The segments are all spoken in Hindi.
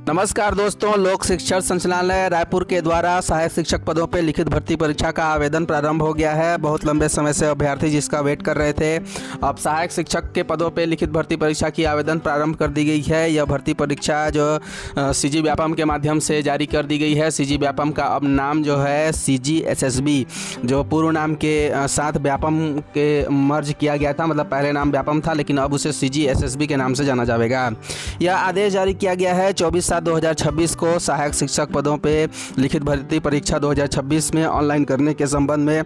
नमस्कार दोस्तों, लोक शिक्षण संचालनालय रायपुर के द्वारा सहायक शिक्षक पदों पर लिखित भर्ती परीक्षा का आवेदन प्रारंभ हो गया है। बहुत लंबे समय से अभ्यर्थी जिसका वेट कर रहे थे, अब सहायक शिक्षक के पदों पर लिखित भर्ती परीक्षा की आवेदन प्रारंभ कर दी गई है। यह भर्ती परीक्षा जो सीजी व्यापम के माध्यम से जारी कर दी गई है। सीजी व्यापम का अब नाम जो है CGSSB, जो पूर्व नाम के साथ व्यापम के मर्ज किया गया था, मतलब पहले नाम व्यापम था लेकिन अब उसे CGSSB के नाम से जाना जाएगा। यह आदेश जारी किया गया है 24/7/2026 को सहायक शिक्षक पदों पे लिखित भर्ती परीक्षा 2026 में ऑनलाइन करने के संबंध में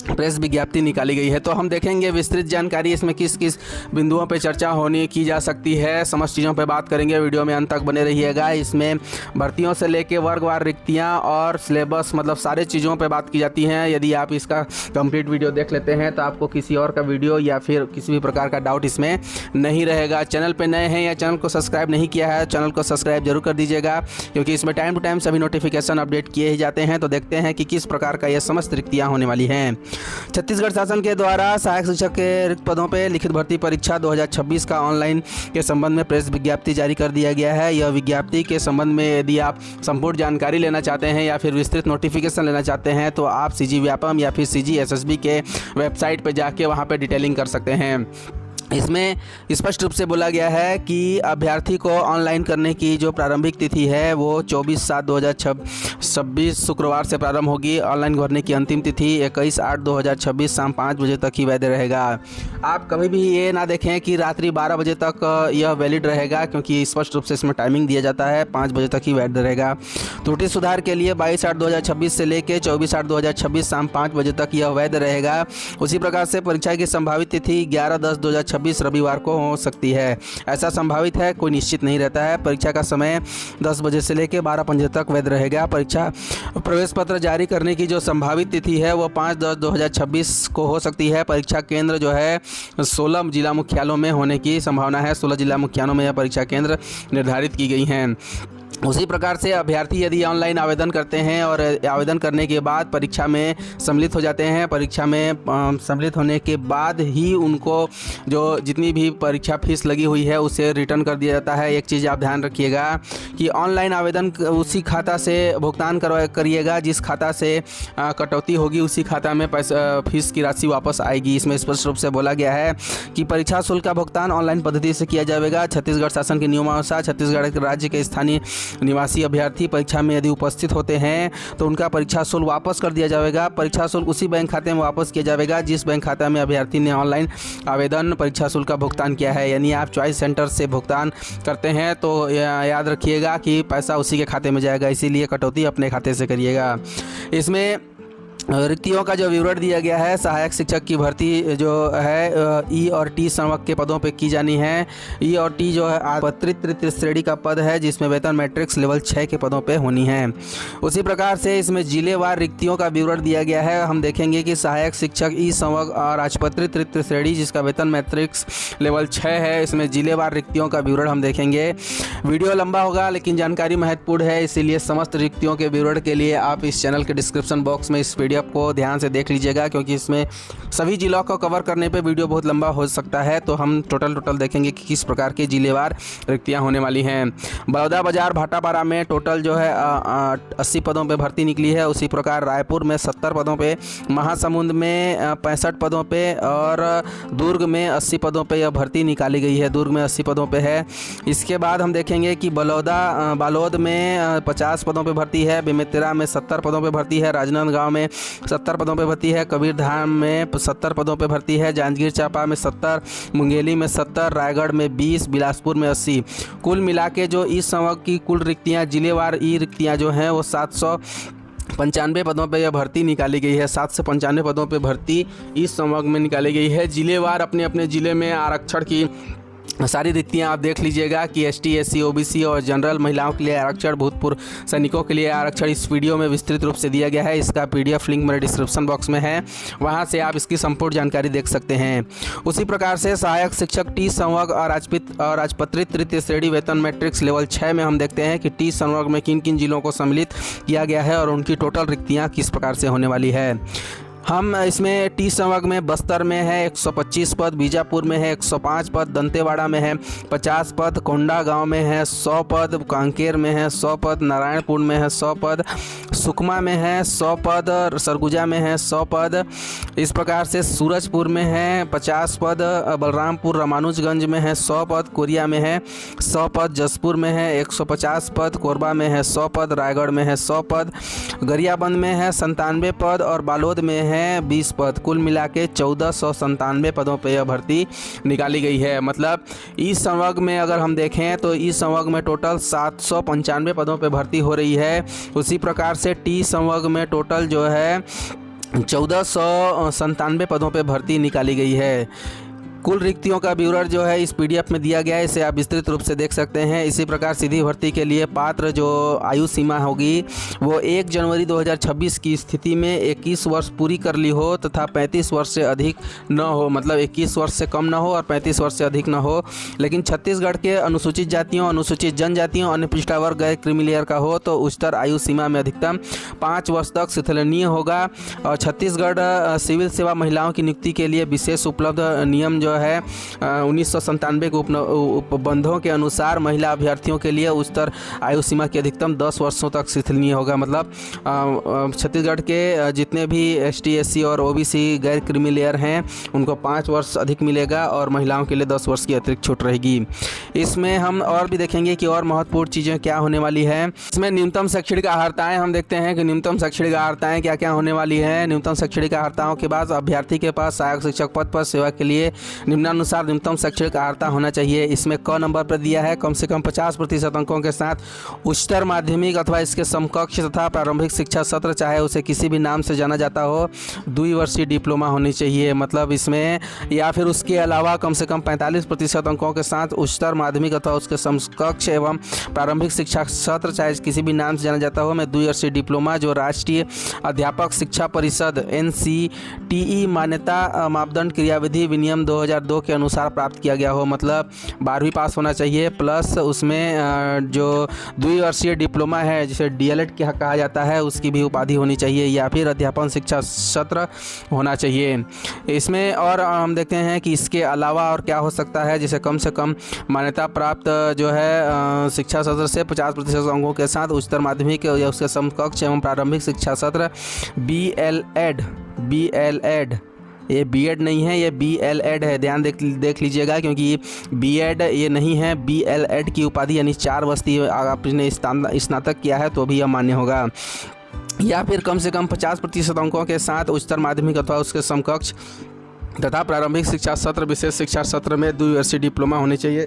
प्रेस विज्ञप्ति निकाली गई है। तो हम देखेंगे विस्तृत जानकारी, इसमें किस किस बिंदुओं पे चर्चा होनी की जा सकती है, समस्त चीज़ों पे बात करेंगे। वीडियो में अंत तक बने रहिएगा। इसमें भर्तियों से लेके वर्गवार रिक्तियां और सिलेबस, मतलब सारे चीज़ों पे बात की जाती हैं। यदि आप इसका कंप्लीट वीडियो देख लेते हैं तो आपको किसी और का वीडियो या फिर किसी भी प्रकार का डाउट इसमें नहीं रहेगा। चैनल पर नए हैं या चैनल को सब्सक्राइब नहीं किया है, चैनल को सब्सक्राइब जरूर कर दीजिएगा, क्योंकि इसमें टाइम टू टाइम सभी नोटिफिकेशन अपडेट किए ही जाते हैं। तो देखते हैं कि किस प्रकार का ये समस्त रिक्तियाँ होने वाली हैं। छत्तीसगढ़ शासन के द्वारा सहायक शिक्षक के रिक्त पदों पर लिखित भर्ती परीक्षा 2026 का ऑनलाइन के संबंध में प्रेस विज्ञप्ति जारी कर दिया गया है। यह विज्ञप्ति के संबंध में यदि आप संपूर्ण जानकारी लेना चाहते हैं या फिर विस्तृत नोटिफिकेशन लेना चाहते हैं तो आप CG व्यापम या फिर CGSSB के वेबसाइट पर जाके वहाँ पर डिटेलिंग कर सकते हैं। इसमें स्पष्ट रूप से बोला गया है कि अभ्यर्थी को ऑनलाइन करने की जो प्रारंभिक तिथि है वो 24/7/2026 शुक्रवार से प्रारंभ होगी। ऑनलाइन भरने की अंतिम तिथि 21/8/2026 शाम 5 बजे तक ही वैध रहेगा। आप कभी भी ये ना देखें कि रात्रि 12 बजे तक यह वैलिड रहेगा, क्योंकि स्पष्ट रूप से इसमें टाइमिंग दिया जाता है, 5 बजे तक ही वैध रहेगा। त्रुटि सुधार के लिए 22/8/2026 से लेकर 24/8/2026 शाम 5 बजे तक यह वैध रहेगा। उसी प्रकार से परीक्षा की संभावित तिथि 11/10/2026 रविवार को हो सकती है। ऐसा संभावित है, कोई निश्चित नहीं रहता है। परीक्षा का समय 10 बजे से लेकर 12:15 तक वैध रहेगा। परीक्षा प्रवेश पत्र जारी करने की जो संभावित तिथि है वो 5/10/2026 को हो सकती है। परीक्षा केंद्र जो है 16 जिला मुख्यालयों में होने की संभावना है। 16 जिला मुख्यालयों में यह परीक्षा केंद्र निर्धारित की गई हैं। उसी प्रकार से अभ्यर्थी यदि ऑनलाइन आवेदन करते हैं और आवेदन करने के बाद परीक्षा में सम्मिलित हो जाते हैं, परीक्षा में सम्मिलित होने के बाद ही उनको जो जितनी भी परीक्षा फीस लगी हुई है उसे रिटर्न कर दिया जाता है। एक चीज़ आप ध्यान रखिएगा कि ऑनलाइन आवेदन उसी खाता से भुगतान करिएगा जिस खाता से कटौती होगी, उसी खाता में पैसा फीस की राशि वापस आएगी। इसमें स्पष्ट रूप से बोला गया है कि परीक्षा शुल्क का भुगतान ऑनलाइन पद्धति से किया जाएगा। छत्तीसगढ़ शासन के नियमानुसार छत्तीसगढ़ राज्य के स्थानीय निवासी अभ्यर्थी परीक्षा में यदि उपस्थित होते हैं तो उनका परीक्षा शुल्क वापस कर दिया जाएगा। परीक्षा शुल्क उसी बैंक खाते में वापस किया जाएगा जिस बैंक खाता में अभ्यर्थी ने ऑनलाइन आवेदन परीक्षा शुल्क का भुगतान किया है। यानी आप चॉइस सेंटर से भुगतान करते हैं तो याद रखिएगा कि पैसा उसी के खाते में जाएगा, इसीलिए कटौती अपने खाते से करिएगा। इसमें रिक्तियों का जो विवरण दिया गया है, सहायक शिक्षक की भर्ती जो है E और T संवर्ग के पदों पे की जानी है। E और T जो है आपत्तित तृतीय श्रेणी का पद है जिसमें वेतन मैट्रिक्स लेवल 6 के पदों पे होनी है। उसी प्रकार से इसमें जिलेवार रिक्तियों का विवरण दिया गया है। हम देखेंगे कि सहायक शिक्षक E संवर्ग और राजपत्रित तृतीय श्रेणी जिसका वेतन मैट्रिक्स लेवल 6 है, इसमें जिलेवार रिक्तियों का विवरण हम देखेंगे। वीडियो लंबा होगा लेकिन जानकारी महत्वपूर्ण है, इसीलिए समस्त रिक्तियों के विवरण के लिए आप इस चैनल के डिस्क्रिप्शन बॉक्स में इस PDF को ध्यान से देख लीजिएगा, क्योंकि इसमें सभी जिलों को कवर करने पे वीडियो बहुत लंबा हो सकता है। तो हम टोटल देखेंगे कि किस प्रकार की जिलेवार रिक्तियां होने वाली हैं। बलौदाबाजार भाटापारा में टोटल जो है 80 पदों पे भर्ती निकली है। उसी प्रकार रायपुर में 70 पदों पे, महासमुंद में 65 पदों पे और दुर्ग में 80 पदों पे यह भर्ती निकाली गई है। दुर्ग में 80 पदों पे है। इसके बाद हम देखेंगे कि बालोद में 50 पदों पे भर्ती है, बेमेतरा में 70 पदों पे भर्ती है, राजनांदगांव में 70 पदों पे भर्ती है, कबीरधाम में 70 पदों पे भर्ती है, जांजगीर चांपा में 70, मुंगेली में 70, रायगढ़ में 20, बिलासपुर में 80। कुल मिला के जो इस संवर्ग की कुल रिक्तियाँ जिलेवार रिक्तियाँ जो हैं वो 795 पदों पे यह भर्ती निकाली गई है। 795 पदों पे भर्ती इस संवर्ग में निकाली गई है। जिलेवार अपने अपने ज़िले में आरक्षण की सारी रिक्तियाँ आप देख लीजिएगा कि ST SC OBC और जनरल महिलाओं के लिए आरक्षण, भूतपूर्व सैनिकों के लिए आरक्षण इस वीडियो में विस्तृत रूप से दिया गया है। इसका PDF लिंक मेरे डिस्क्रिप्शन बॉक्स में है, वहां से आप इसकी संपूर्ण जानकारी देख सकते हैं। उसी प्रकार से सहायक शिक्षक T संवर्ग और राजपत्रित तृतीय श्रेणी वेतन मैट्रिक्स लेवल 6 में हम देखते हैं कि T संवर्ग में किन किन जिलों को सम्मिलित किया गया है और उनकी टोटल रिक्तियाँ किस प्रकार से होने वाली है। हम इसमें टी संवर्ग में बस्तर में है 125 पद, बीजापुर में है 105 पद, दंतेवाड़ा में है 50 पद, कोंडा गांव में है 100 पद, कांकेर में है 100 पद, नारायणपुर में है 100 पद, सुकमा में है 100 पद, सरगुजा में है 100 पद। इस प्रकार से सूरजपुर में है 50 पद, बलरामपुर रामानुजगंज में है 100 पद, कोरिया में है 100 पद, जसपुर में है 150 पद, कोरबा में है 100 पद, रायगढ़ में है 100 पद, गरियाबंद में है 97 पद और बालोद में है 20 पद। कुल मिला के 1497 पदों पर यह भर्ती निकाली गई है। मतलब इस संवर्ग में अगर हम देखें तो इस संवर्ग में टोटल 795 पदों पर भर्ती हो रही है। उसी प्रकार से टी संवर्ग में टोटल जो है 1497 पदों पर भर्ती निकाली गई है। कुल रिक्तियों का ब्यौरा जो है इस पीडीएफ में दिया गया है, इसे आप विस्तृत रूप से देख सकते हैं। इसी प्रकार सीधी भर्ती के लिए पात्र जो आयु सीमा होगी वो 1 जनवरी 2026 की स्थिति में 21 वर्ष पूरी कर ली हो तथा 35 वर्ष से अधिक न हो, मतलब 21 वर्ष से कम न हो और 35 वर्ष से अधिक न हो। लेकिन छत्तीसगढ़ के अनुसूचित जातियों, अनुसूचित जनजातियों, अन्य पिछड़ा वर्ग, गैर क्रीमी लेयर का हो तो उच्चतर आयु सीमा में अधिकतम 5 वर्ष तक शिथिलनीय होगा। और छत्तीसगढ़ सिविल सेवा महिलाओं की नियुक्ति के लिए विशेष उपलब्ध नियम जो है 1997 के उपबंधों के अनुसार महिला अभ्यर्थियों के लिए उच्चतर आयु सीमा की अधिकतम 10 वर्षों तक शिथिलनीय होगा। मतलब छत्तीसगढ़ के जितने भी ST SC और OBC गैर क्रीमी लेयर हैं उनको 5 वर्ष अधिक मिलेगा और महिलाओं के लिए 10 वर्ष की अतिरिक्त छूट रहेगी। इसमें हम और भी देखेंगे कि और महत्वपूर्ण चीज़ें क्या होने वाली है। इसमें न्यूनतम शैक्षणिक अर्हताएँ हम देखते हैं कि न्यूनतम शैक्षणिक अर्हताएँ क्या क्या होने वाली है। न्यूनतम शैक्षणिक अर्हताओं के बाद अभ्यर्थी के पास सहायक शिक्षक पद पर सेवा के लिए निम्नानुसार न्यूनतम शैक्षणिक अर्हता होना चाहिए। इसमें क नंबर पर दिया है कम से कम 50% अंकों के साथ उच्चतर माध्यमिक अथवा इसके समकक्ष तथा प्रारंभिक शिक्षा सत्र, चाहे उसे किसी भी नाम से जाना जाता हो, 2 वर्षीय डिप्लोमा होनी चाहिए। मतलब इसमें या फिर उसके अलावा कम से कम 45% अंकों के साथ उच्चतर माध्यमिक अथवा उसके समकक्ष एवं प्रारंभिक शिक्षा सत्र, चाहे किसी भी नाम से जाना जाता हो, में 2 वर्षीय डिप्लोमा जो राष्ट्रीय अध्यापक शिक्षा परिषद NCTE मान्यता मापदंड क्रियाविधि विनियम 2002 के अनुसार प्राप्त किया गया हो। मतलब 12वीं पास होना चाहिए प्लस उसमें जो 2 वर्षीय डिप्लोमा है जिसे DLED कहा जाता है उसकी भी उपाधि होनी चाहिए या फिर अध्यापन शिक्षा सत्र होना चाहिए। इसमें और हम देखते हैं कि इसके अलावा और क्या हो सकता है, जैसे कम से कम मान्यता प्राप्त जो है शिक्षा सत्र से 50% अंकों के साथ उच्चतर माध्यमिक या उसके समकक्ष एवं प्रारंभिक शिक्षा सत्र BLED ये BEd नहीं है, ये BLED है। ध्यान देख लीजिएगा क्योंकि BEd ये नहीं है, BLED की उपाधि यानी 4 वर्ष आपने स्नातक किया है तो भी यह मान्य होगा। या फिर कम से कम 50% अंकों के साथ उच्चतर माध्यमिक अथवा उसके समकक्ष तथा प्रारंभिक शिक्षा सत्र, विशेष शिक्षा सत्र में 2 वर्षीय डिप्लोमा होनी चाहिए।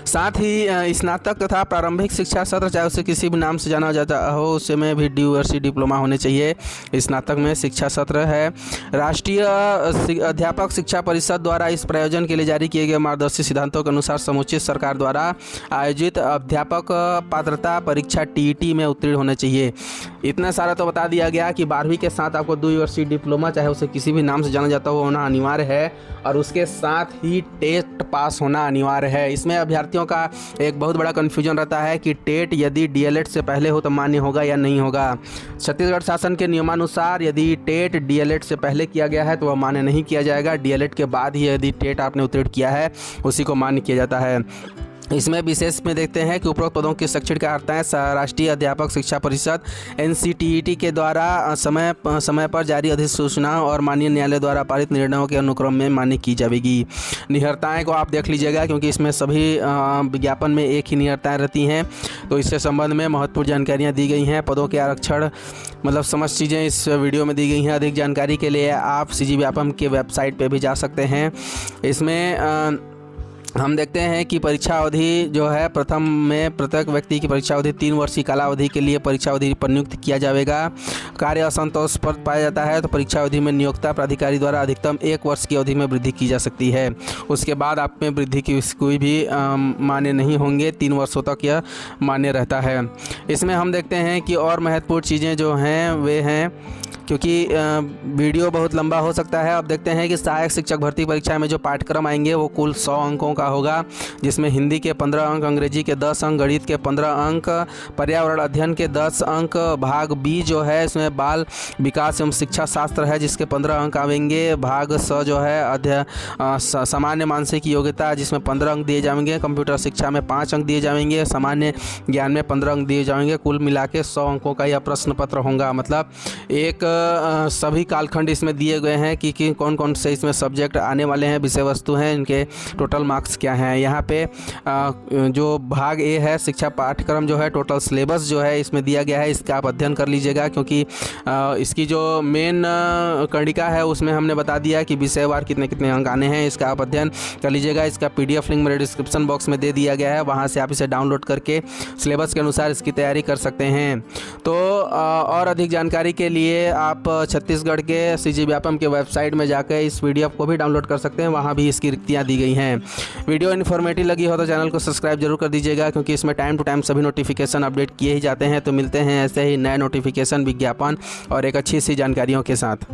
साथ ही स्नातक तथा प्रारंभिक शिक्षा सत्र, चाहे उसे किसी भी नाम से जाना जाता हो, उसमें भी 2 वर्षीय डिप्लोमा होने चाहिए। स्नातक में शिक्षा सत्र है। राष्ट्रीय अध्यापक शिक्षा परिषद द्वारा इस प्रयोजन के लिए जारी किए गए मार्गदर्शी सिद्धांतों के अनुसार समुचित सरकार द्वारा आयोजित अध्यापक पात्रता परीक्षा TET में उत्तीर्ण होने चाहिए। इतना सारा तो बता दिया गया कि 12वीं के साथ आपको 2 वर्षीय डिप्लोमा, चाहे उसे किसी भी नाम से जाना जाता हो, होना अनिवार्य है और उसके साथ ही टेट पास होना अनिवार्य है। इसमें अभ्यर्थियों का एक बहुत बड़ा कन्फ्यूजन रहता है कि टेट यदि DLED से पहले हो तो मान्य होगा या नहीं होगा। छत्तीसगढ़ शासन के नियमानुसार यदि टेट DLED से पहले किया गया है तो वह मान्य नहीं किया जाएगा। DLED के बाद ही यदि टेट आपने उत्तीर्ण किया है उसी को मान्य किया जाता है। इसमें विशेष में देखते हैं कि उपरोक्त पदों की शैक्षणिक अर्हताएं राष्ट्रीय अध्यापक शिक्षा परिषद NCTET के द्वारा समय पर जारी अधिसूचनाओं और माननीय न्यायालय द्वारा पारित निर्णयों के अनुक्रम में मान्य की जाएगी। निहरताएं को आप देख लीजिएगा क्योंकि इसमें सभी विज्ञापन में एक ही निहरताएं रहती हैं, तो इससे संबंध में महत्वपूर्ण जानकारियाँ दी गई हैं। पदों के आरक्षण मतलब समस्त चीज़ें इस वीडियो में दी गई हैं। अधिक जानकारी के लिए आप CG व्यापम के वेबसाइट पर भी जा सकते हैं। इसमें हम देखते हैं कि परीक्षा अवधि जो है प्रथम में प्रत्येक व्यक्ति की परीक्षा अवधि 3 वर्ष की कालावधि के लिए परीक्षा अवधि पर नियुक्त किया जाएगा। कार्य असंतोष पर पाया जाता है तो परीक्षा अवधि में नियोक्ता प्राधिकारी द्वारा अधिकतम 1 वर्ष की अवधि में वृद्धि की जा सकती है। उसके बाद आप में वृद्धि की कोई भी मान्य नहीं होंगे, 3 वर्षों तक यह मान्य रहता है। इसमें हम देखते हैं कि और महत्वपूर्ण चीज़ें जो हैं वे हैं, क्योंकि वीडियो बहुत लंबा हो सकता है। अब देखते हैं कि सहायक शिक्षक भर्ती परीक्षा में जो पाठ्यक्रम आएंगे वो कुल 100 अंकों का का होगा, जिसमें हिंदी के 15 अंक, अंग्रेजी के 10 अंक, गणित के 15 अंक, पर्यावरण अध्ययन के 10 अंक। भाग बी जो है इसमें बाल विकास एवं शिक्षा शास्त्र है, जिसके 15 अंक आवेंगे। भाग स जो है सामान्य मानसिक योग्यता, जिसमें 15 अंक दिए जाएंगे। कंप्यूटर शिक्षा में 5 अंक दिए जाएंगे। सामान्य ज्ञान में 15 अंक दिए जाएंगे। कुल मिला के 100 अंकों का यह प्रश्न पत्र होगा। मतलब एक सभी कालखंड इसमें दिए गए हैं कि कौन कौन से इसमें सब्जेक्ट आने वाले हैं, विषय वस्तु हैं, इनके टोटल मार्क्स क्या हैं। यहाँ पे जो भाग ए है शिक्षा पाठ्यक्रम जो है, टोटल सिलेबस जो है इसमें दिया गया है, इसका आप अध्ययन कर लीजिएगा, क्योंकि इसकी जो मेन कर्णिका है उसमें हमने बता दिया कि विषयवार कितने कितने अंक आने हैं, इसका आप अध्ययन कर लीजिएगा। इसका PDF लिंक मेरे डिस्क्रिप्शन बॉक्स में दे दिया गया है, वहाँ से आप इसे डाउनलोड करके सिलेबस के अनुसार इसकी तैयारी कर सकते हैं। तो और अधिक जानकारी के लिए आप छत्तीसगढ़ के CG व्यापम के वेबसाइट में जाकर इस PDF को भी डाउनलोड कर सकते हैं, वहाँ भी इसकी रिक्तियाँ दी गई हैं। वीडियो इन्फॉर्मेटिव लगी हो तो चैनल को सब्सक्राइब जरूर कर दीजिएगा, क्योंकि इसमें टाइम टू टाइम सभी नोटिफिकेशन अपडेट किए ही जाते हैं। तो मिलते हैं ऐसे ही नए नोटिफिकेशन, विज्ञापन और एक अच्छी सी जानकारियों के साथ।